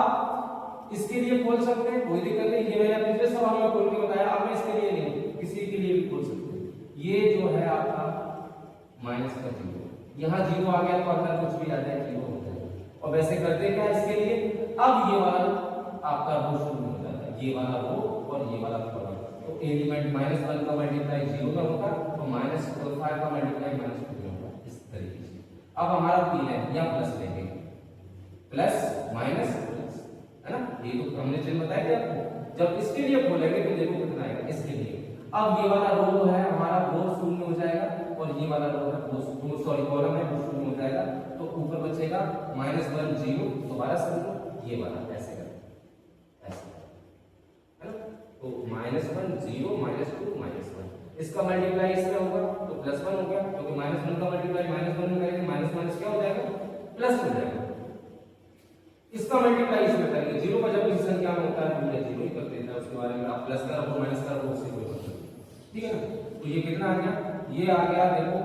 इसके लिए खोल सकते हैं, कोई दिक्कत नहीं, ये मैंने पिछले सवाल में खोल के बताया। अब मैं इसके लिए नहीं, किसी के लिए भी खोल सकते हैं। ये जो है आपका माइनस का 0, यहाँ 0 आ गया तो अंदर कुछ भी आ जाए 0 हो जाएगा। और वैसे करते क्या इसके लिए, अब ये वाला आपका रो शुरू हो जाता है, ये वाला रो और ये वाला कॉलम। तो एलिमेंट -1 का मल्टीप्लाई 0 में होगा तो -5 का मल्टीप्लाई -2 में होगा, इस तरीके से। अब हमारा 3 है, यहाँ प्लस लेंगे, प्लस माइनस प्लस, है ना। ये तो हमने चिन्ह बताया था आपको। जब इसके लिए खोलेंगे तो देखो कितना आएगा इसके लिए। अब ये वाला रो है हमारा, वो शून्य हो जाएगा और ये वाला रो है वो सॉरी कॉलम है वो शून्य हो जाएगा। तो ऊपर बचेगा -1 0। दोबारा समझो, ये वाला ऐसे तो -1 0 -2 -1, इसका मल्टीप्लाई इसमें होगा तो +1 हो गया, क्योंकि -1 का मल्टीप्लाई -1 में करेंगे, माइनस क्या हो जाएगा, प्लस हो जाएगा। इसका मल्टीप्लाई इसमें करेंगे, 0 का जब किसी संख्या में होता है तो ये 0 ही कर देता है, उसके बारे में आप प्लस का रखो माइनस का रखो, उससे कोई मतलब नहीं। ठीक है ना। तो ये कितना आ गया, ये आ गया देखो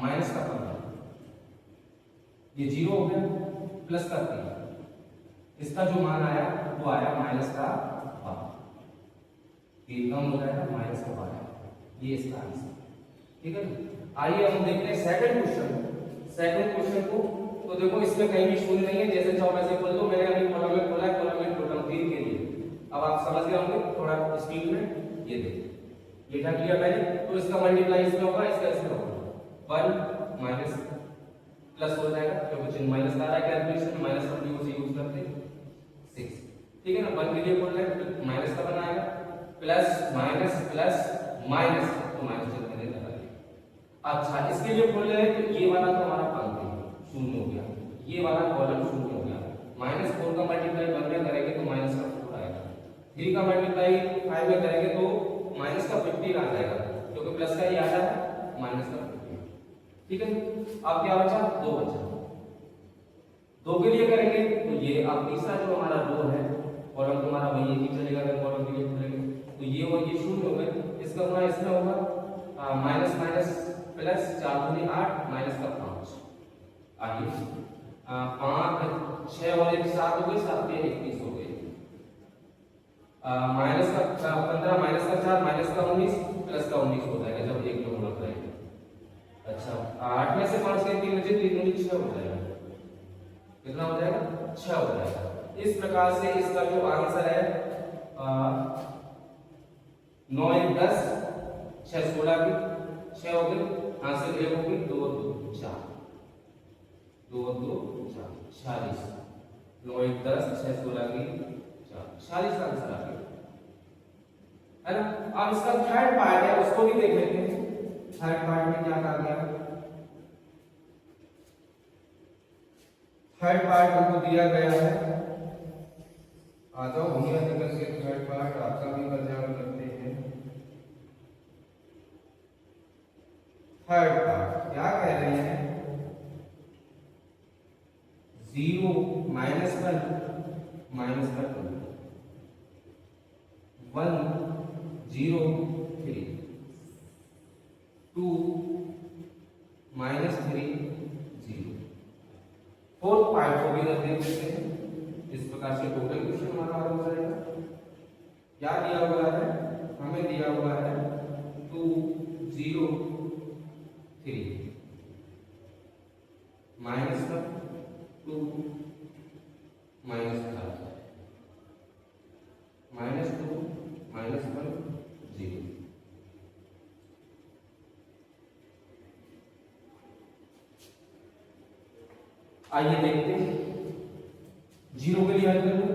माइनस का 15, ये 0 हो गया, प्लस का 3, इसका जो मान आया वो आया माइनस का 12, ये कम हो जाएगा माइनस का 12, ये इसका आंसर। ठीक है ना। आइए हम देखते हैं सेकंड क्वेश्चन को। तो देखो इसमें कहीं भी शून्य नहीं है, जैसे चाहो वैसे खोल दो। मैंने अभी कॉलम में खोला है, कॉलम में टोटल 3 के लिए। अब आप समझ गए होंगे थोड़ा स्पीड में। ये देखो ये ढक लिया मैंने, तो इसका मल्टीप्लाई इसमें होगा, इसका इसमें होगा, 1 माइनस प्लस हो जाएगा क्योंकि कैलकुलेशन माइनस का आ रहा है, कैलकुलेशन माइनस का यूज करते हैं 6, ठीक है ना। 1 के लिए खोल रहे हैं तो माइनस का बनाएगा, प्लस माइनस तो माइनस से मैंने लगा दिया। अच्छा इसके लिए खोल रहे हैं तो ये वाला तो हमारा पंक्ति शून्य हो गया, ये वाला कॉलम शून्य हो गया। -4 का मल्टीप्लाई 1 में करेंगे तो माइनस का 4 आएगा, 3 का मल्टीप्लाई 5 में करेंगे तो माइनस का 15 आ जाएगा, क्योंकि प्लस का ये आ रहा है माइनस का 15, ठीक है। अब क्या बचा, 2 बचा। 2 के लिए करेंगे तो ये अब तीसरा जो हमारा रो है कॉलम तुम्हारा वही एक ही चलेगा, अगर कॉलम के लिए खोलेंगे तो ये और ये शून्य हो गए, इसका गुणा इसमें होगा माइनस प्लस 4 दूनी 8 माइनस का 5 आगे 5 6 और 1 7 हो गए, 7 पे 21 हो गए, माइनस का 15 माइनस का 4 माइनस का 19 प्लस का 19 हो जाएगा जब एक लोग गुणा करेंगे। अच्छा 8 में से 5 के 3 बचे 3 दूनी 6 हो जाएगा, कितना हो जाएगा 6 हो जाएगा। इस प्रकार से इसका जो आंसर है 9 1 10 6 16 की 6 हो गए, आंसर 1 होगी 2 2 4 2 2 4 46, 9 1 10 6 16 की 4 46 का आंसर आ गया, है ना। अब इसका थर्ड पार्ट है उसको भी देख लेते हैं। थर्ड पार्ट में क्या कहा गया, थर्ड पार्ट हमको दिया गया है, आ जाओ भैया निकल के थर्ड पार्ट आपका भी कल्याण करते हैं। थर्ड पार्ट क्या कह रहे हैं, 0 -1 माइनस का 2 1 0 3 2 -3 0। फोर्थ पार्ट को भी रख देते हैं। इस प्रकार से टोटल क्वेश्चन हमारा हो जाएगा। क्या दिया हुआ है, हमें दिया हुआ है 2 0 3 माइनस का 2 माइनस का -2 -1 0। आइए देखते हैं, 0 के लिए हल कर लो,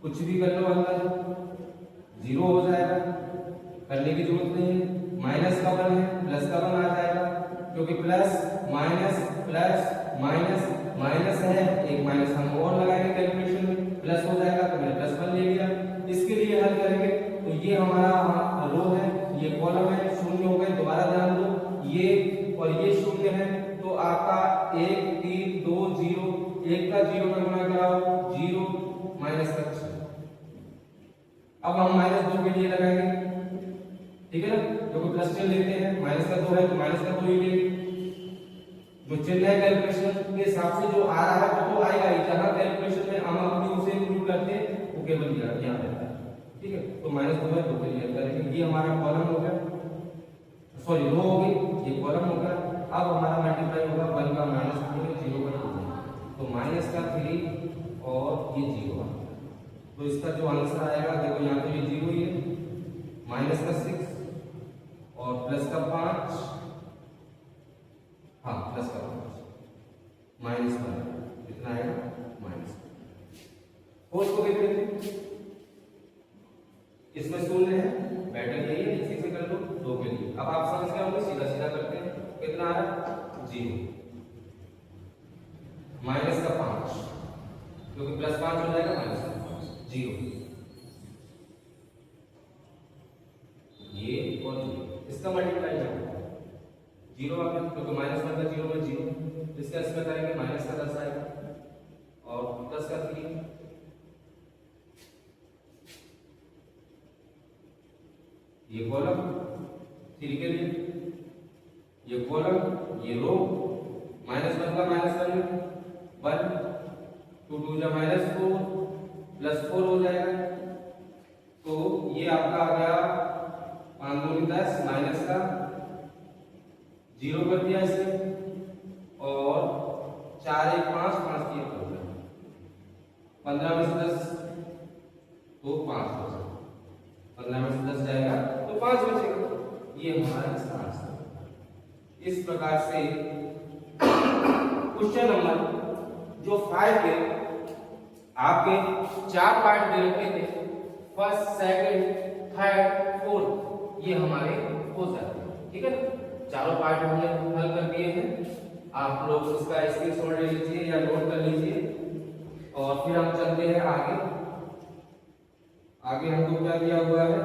कुछ भी कर लो, अंदर 0 हो जाएगा, करने की जरूरत नहीं है। माइनस का 1 है, प्लस का 1 आ जाएगा, क्योंकि प्लस माइनस है, एक माइनस हम और लगाएंगे कैलकुलेशन में, प्लस हो जाएगा तो मैंने +1 ले लिया। इसके लिए हल करेंगे तो ये हमारा रो है, ये कॉलम है, शून्य हो गए, दोबारा ध्यान दो ये और ये शून्य है, तो आपका 1 3 2 0, 1 का 0 में गुणा कराओ 0 माइनस का 6। अब हम -2 के लिए लगाएंगे, ठीक है ना, क्योंकि प्लस चिन्ह लेते हैं, माइनस का 2 है तो माइनस का 2 ही लेंगे। जो चिन्ह है कैलकुलेशन के हिसाब से जो आ रहा है वो तो आएगा ही, जहां कैलकुलेशन में हम अपनी उसे इंक्लूड करते हैं वो केवल यहाँ रहता है, ठीक है। तो -2 है 2 के लिए करेंगे, ये हमारा कॉलम हो गया, सॉरी रो हो गई, ये कॉलम हो गया। अब हमारा मल्टीप्लाई होगा 1 का -3 में 0 का 2, तो माइनस का 3 और ये 0 आ गया। तो इसका जो आंसर आएगा देखो यहाँ तो ये 0 ही है, माइनस का 6 और प्लस का 5, हाँ प्लस का 5 माइनस का कितना आएगा माइनस। फोर्थ को देख लेते हैं, इसमें शून्य है, पैटर्न यही है, इसी से कर लो 2 के लिए। अब आप समझ गए होंगे, सीधा सीधा करते हैं, कितना आ रहा है 0 माइनस का 5, क्योंकि प्लस 5 हो जाएगा माइनस का 5 0, ये और ये इसका मल्टीप्लाई करना 0 आ गया, क्योंकि -1 का 0 में 0, इसका इसमें करेंगे माइनस का 10 आएगा और प्लस का 3, ये कॉलम 3 के लिए, ये कॉलम, ये रो, -1 का -1 1 2 2 जा -4 +4 हो जाएगा, तो ये आपका आ गया 5 दूनी 10 माइनस का 0 कर दिया इसे, और 4 1 5 5 की 15 में से 10 तो 5 हो जाएगा, 15 में से 10 जाएगा तो 5 बचेगा। ये हमारा इसका आंसर। इस प्रकार से क्वेश्चन नंबर जो 5 के आपके 4 पार्ट दे रखे थे, फर्स्ट, सेकंड, थर्ड, फोर्थ, ये हमारे हो जाते हैं। ठीक है ना, चारों पार्ट हमने हल कर दिए हैं। आप लोग इसका स्क्रीनशॉट ले लीजिए या नोट कर लीजिए और फिर हम चलते हैं आगे। आगे हमको क्या दिया हुआ है,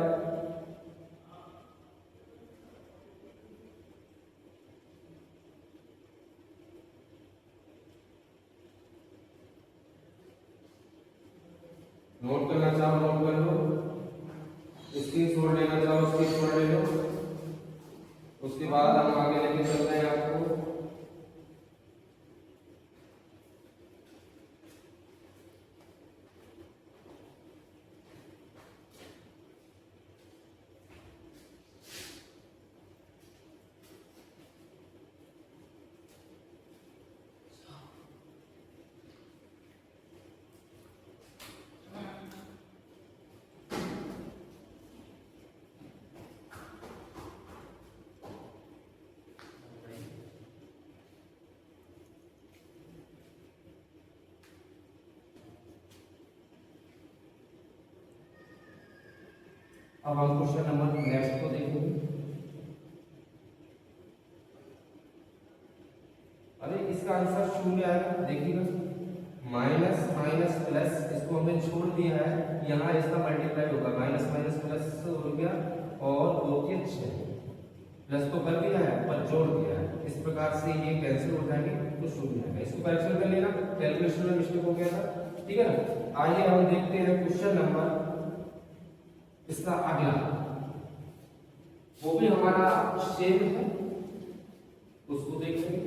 नोट करना चाहो नोट कर लो, स्क्रीनशॉट लेना चाहो स्क्रीनशॉट ले लो। उसके बाद हम आगे लेके चलते हैं आपको। अब हम क्वेश्चन नंबर नेक्स्ट को देखेंगे। अरे इसका आंसर शून्य आएगा, देखिएगा माइनस माइनस प्लस, इसको हमने छोड़ दिया है, यहाँ इसका मल्टीप्लाई होगा, माइनस माइनस प्लस हो गया और 2 के 6, प्लस तो कर दिया है पर जोड़ दिया है, इस प्रकार से ये कैंसिल हो जाएंगे तो शून्य आएगा। इसको करेक्शन कर लेना, कैलकुलेशन में मिस्टेक हो गया था। ठीक है ना, आइए हम देखते हैं क्वेश्चन नंबर इसका अगला, वो भी हमारा सेम है, उसको देखेंगे।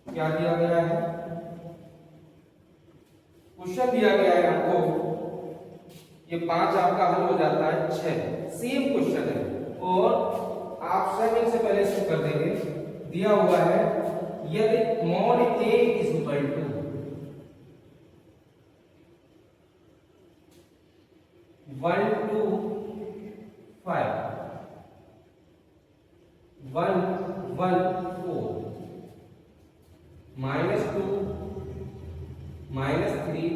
क्या दिया गया है, क्वेश्चन दिया गया है आपको, ये 5 आपका हल हो जाता है 6, सेम क्वेश्चन है और आप 7 से पहले इसको कर देंगे। दिया हुआ है यदि mod a is equal to 1 to 5 1 1 4 -2 -3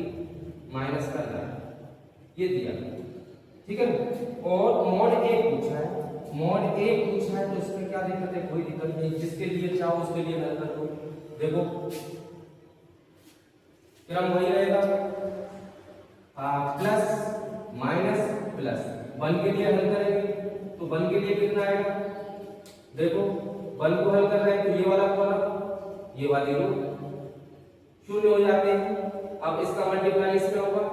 minus का 9, ये दिया। ठीक है, और मॉड a पूछा है, मॉड a पूछा है तो इसमें क्या दिक्कत है, कोई दिक्कत नहीं, जिसके लिए चाहो उसके लिए हल कर दो। देखो क्रम वही रहेगा, प्लस माइनस प्लस, 1 के लिए हल करेंगे तो 1 के लिए कितना आएगा, देखो 1 को हल कर रहे हैं तो ये वाला कॉलम ये वाली रो शून्य हो जाते हैं। अब इसका मल्टीप्लाई इसमें होगा,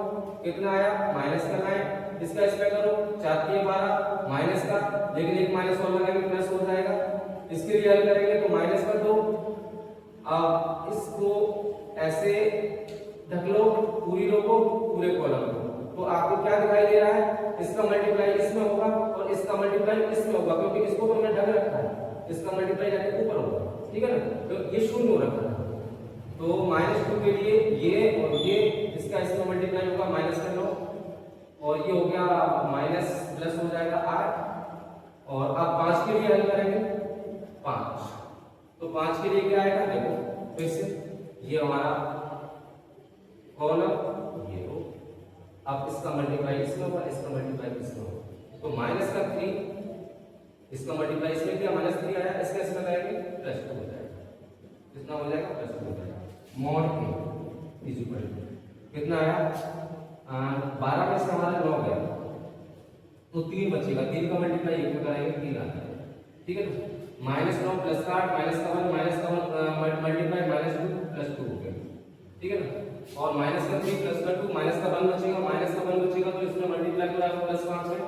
कितना आया, माइनस करना है, इसका इसमें करो, 4 के 12 माइनस का, लेकिन एक माइनस और लगाएंगे प्लस हो जाएगा, इसके लिए हल करेंगे तो माइनस कर दो। अब इसको ऐसे ढक लो, पूरी रो को पूरे कॉलम को, तो आपको क्या दिखाई दे रहा है, इसका मल्टीप्लाई इसमें होगा और इसका मल्टीप्लाई इसमें होगा, क्योंकि इसको तो हमने ढक रखा है, इसका मल्टीप्लाई जाके ऊपर होगा। ठीक है ना, तो ये शून्य हो रखा है, तो -2 के लिए ये और ये, इसका इसमें मल्टीप्लाई होगा, माइनस कर लो और ये हो गया माइनस प्लस हो जाएगा 8। और अब 5 के लिए हल करेंगे 5, तो 5 के लिए क्या आएगा, देखो फिर से ये हमारा कॉलम ये हो, अब इसका मल्टीप्लाई इसमें होगा, इसका मल्टीप्लाई इसमें होगा, तो माइनस का 3, इसका मल्टीप्लाई इसमें किया -3 आया, इसका इसमें करेंगे +2 हो जाएगा, कितना हो जाएगा, +2 हो जाएगा। Mod a is equal to कितना आया, 12 में से हमारा 9 गया तो 3 बचेगा, 3 का मल्टीप्लाई 1 में करेंगे 3 आता है। ठीक है ना, -9 प्लस का 8 माइनस का 1 मल्टीप्लाई -2 +2 हो गया। ठीक है ना, और माइनस का 3 प्लस का 2 माइनस का 1 बचेगा, माइनस का 1 बचेगा तो इसमें मल्टीप्लाई हो जाएगा +5 है,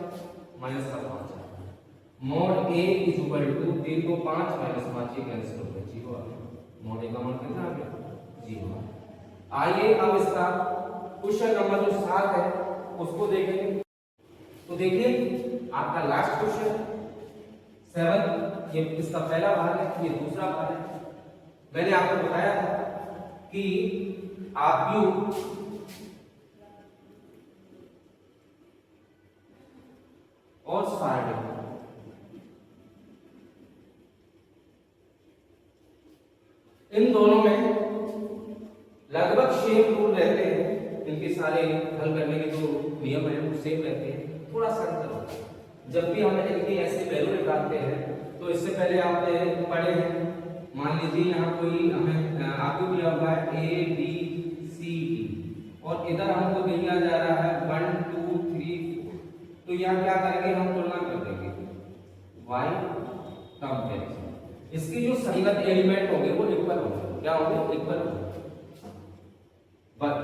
माइनस का 5 है। Mod a is equal to 3 को 5 माइनस 5 ये कैंसिल हो गया, 0 आ गया। मॉड a का मान कितना आ गया, 0। आइए अब इसका क्वेश्चन नंबर जो 7 है उसको देखेंगे। तो देखिए आपका लास्ट क्वेश्चन 7, ये इसका पहला भाग है, ये दूसरा भाग है। मैंने आपको बताया था कि आप और सार्डिन। इन दोनों में लगभग सेम रूल रहते हैं, इनके सारे हल करने के जो नियम है वो सेम रहते हैं, थोड़ा सा अंतर होता है। जब भी हम इनकी ऐसे वैल्यू निकालते हैं तो इससे पहले आप पढ़े हैं, मान लीजिए यहाँ कोई हमें आपको दिया हुआ है ए बी सी डी और इधर हमको दिया जा रहा है 1 2 3 4, तो यहाँ क्या करेंगे हम तुलना कर देंगे y कंपेरिजन। इसके जो संगत एलिमेंट होंगे वो इक्वल होंगे, क्या होंगे, इक्वल होंगे। बट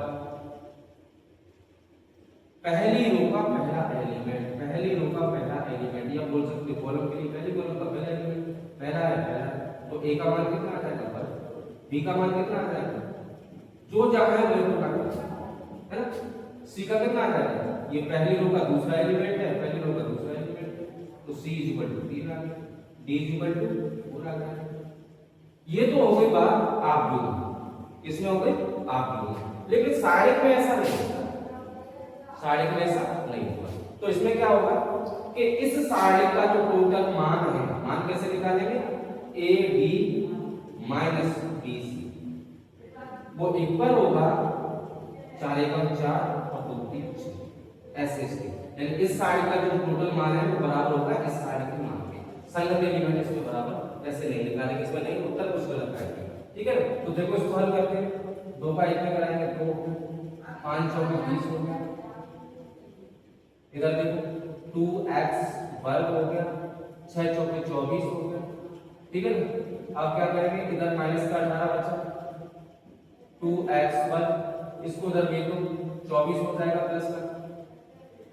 पहली रो का पहला एलिमेंट या बोल सकते हो कॉलम के लिए पहली कॉलम का पहला एलिमेंट पहला है, तो ए का मान कितना आ जाएगा, पर बी का मान कितना आ जाएगा, जो जगह है वही तो काटो है ना। सी का कितना आ जाएगा, ये पहली रो का दूसरा एलिमेंट है, पहली रो का दूसरा एलिमेंट है, तो सी इज इक्वल टू 3 आ गया, डी इज इक्वल टू 4 आ गया। ये तो हो गई बात आप भी, इसमें हो गई आप भी, लेकिन सारे में ऐसा नहीं होता, सारे में ऐसा नहीं होगा। तो इसमें क्या होगा कि इस सारे का जो टोटल मान है, मान कैसे निकालेंगे, A B minus B C, वो इक्वल होगा 4 एकम 4 और 2 3 6 ऐसे इसके, यानी इस साइड का जो टोटल मान है वो बराबर होगा इस साइड के मान के। संगत एलिमेंट इसके बराबर ऐसे नहीं निकालेंगे, इसमें नहीं उत्तर कुछ गलत आएगा, ठीक है। तो देखो इसको हल करते हैं, 2 का 1 में कराएंगे 2, 5 चौके 20 हो गया, इधर देखो 2x वर्ग हो गया, 6 चौके 24 हो गया, ठीक है ना। अब क्या करेंगे, इधर माइनस का 18 बचा, 2x वर्ग, इसको उधर भेज दो 24 हो जाएगा प्लस का,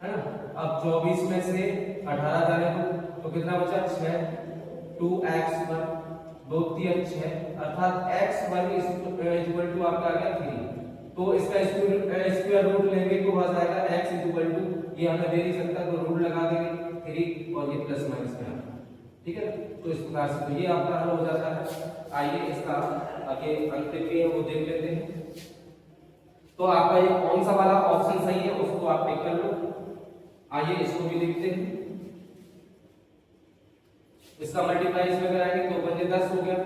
है ना। अब 24 में से 18 जाने दो तो कितना बचा 6, 2x वर्ग 2 3 6, अर्थात x वर्ग इक्वल टू आपका आ गया 3, तो इसका स्क्वायर रूट लेंगे तो आ जाएगा x इक्वल टू, ये हमें दे नहीं सकता तो रूट लगा देंगे 3 और ये प्लस माइनस में आता है, ठीक है। तो इस प्रकार से तो ये आपका हल हो जाता है। आइए इसका आगे अंत पे वो देख लेते हैं। तो आपका ये कौन सा वाला ऑप्शन सही है उसको आप टिक कर लो। आइए इसको भी देखते हैं, इसका मल्टीप्लाई इसमें कराएंगे तो बचे 10 हो गया,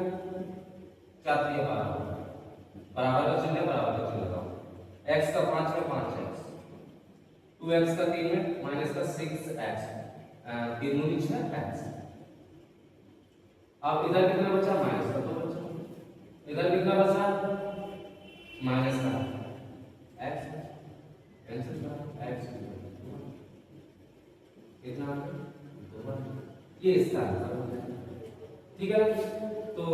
4 3 12 बराबर का चिन्ह लगाओ, x का 5 में 5x, 2x का 3 में माइनस का 6x, 3 दूनी 6x। अब इधर कितना बचा, माइनस का 2 बचा, इधर कितना बचा, माइनस का x, कैंसिल करा x कितना, ये इसका आंसर हो जाएगा, ठीक है। तो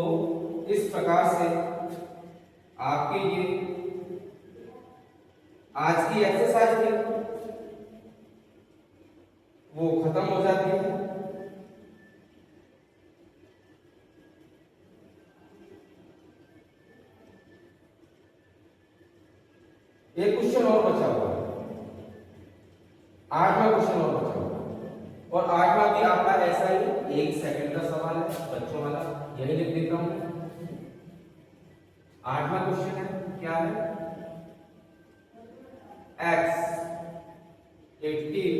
इस प्रकार से आपके ये आज की एक्सरसाइज थी वो खत्म हो जाती है। एक क्वेश्चन और बचा हुआ है, 8वां क्वेश्चन और बचा हुआ है, और 8वां भी आपका ऐसा ही 1 सेकंड का सवाल है बच्चों वाला, यही लिख देता हूं। 8वां क्वेश्चन है, क्या है, x 18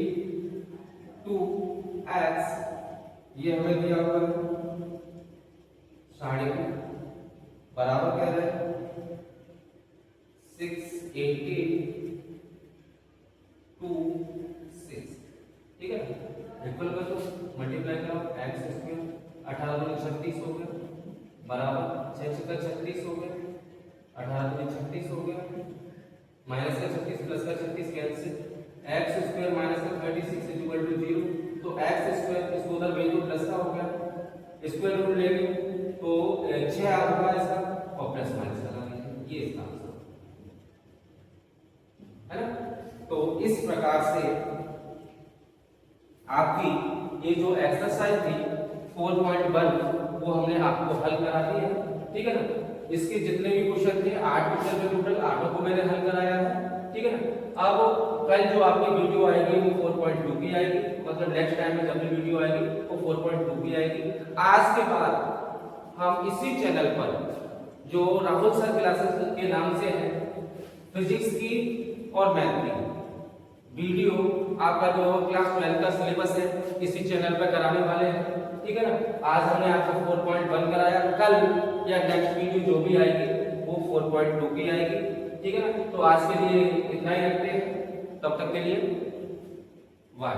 2x, ये हमें दिया हुआ है 3.5 बराबर क्या है 6 18 2 6, ठीक है। इक्वल कर दो, मल्टीप्लाई करो, x स्क्वायर 18 दूनी 36 हो गया, बराबर 6 छक्का 36 हो गया, 18 दूनी 36 हो गया, माइनस का 36 प्लस का 36 कैंसिल, x स्क्वायर माइनस का 36 इज इक्वल टू 0, तो x स्क्वायर इसको उधर भेज दो, प्लस का हो गया, स्क्वायर रूट लेंगे तो 6 आ होगा इसका, और प्लस माइनस लगा लीजिए, ये इसका आंसर है ना। तो इस प्रकार से आपकी ये जो एक्सरसाइज थी 4.1 वो हमने आपको हल करा दी है, ठीक है ना। इसके जितने भी क्वेश्चन थे 8 क्वेश्चन थे टोटल, 8 को मैंने हल कराया है, ठीक है ना। अब कल जो आपकी वीडियो आएगी वो 4.2 की आएगी, मतलब नेक्स्ट टाइम में जब भी वीडियो आएगी वो 4.2 की आएगी। आज के बाद हम इसी चैनल पर जो राहुल सर क्लासेस के नाम से है, फिजिक्स की और मैथ की वीडियो आपका जो क्लास 12 का सिलेबस है इसी चैनल पर कराने वाले हैं, ठीक है ना। आज हमने आपको 4.1 कराया, कल या नेक्स्ट वीडियो जो भी आएगी वो 4.2 की आएगी, ठीक है ना। तो आज के लिए इतना ही रखते हैं, तब तक के लिए बाय।